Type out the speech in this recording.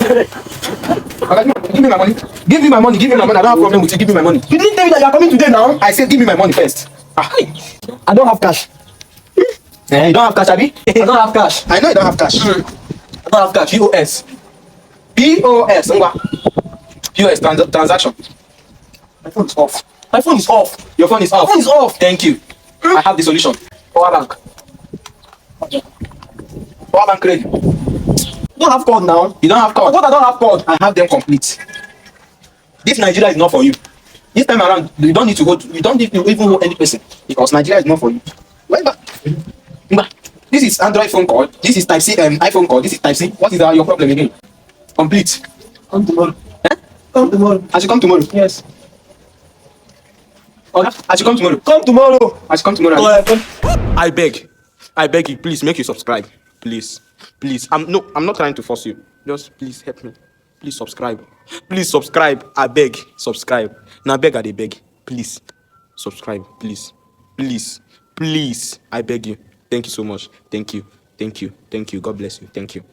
Give me my money. Give me my money. Give me my money. I don't have problem with you. Give me my money. You didn't tell me that you are coming today now. I said give me my money first. I don't have cash. You don't have cash, Abi? I don't have cash. I know you don't have cash. I don't have cash. POS. POS. POS transaction. My phone is off. My phone is off. Your phone is off. My phone is off. Thank you. I have the solution. Power bank. Power bank ready. You don't have code now. You don't have card. What I don't have code. I have them complete. This Nigeria is not for you. This time around, you don't need to hold. You don't need to even hold any person because Nigeria is not for you. This is Android phone call. This is Type C iPhone call. This is Type C. What is your problem again? Complete. Come tomorrow. Come tomorrow. I should come tomorrow. Yes. I should come tomorrow. Come tomorrow. I should come tomorrow. I beg you, please make you subscribe, please. I'm not trying to force you. Just please help me. Please subscribe. I beg, subscribe. Now beg, I dey beg. Please subscribe, please. I beg you. Thank you so much. Thank you. God bless you. Thank you.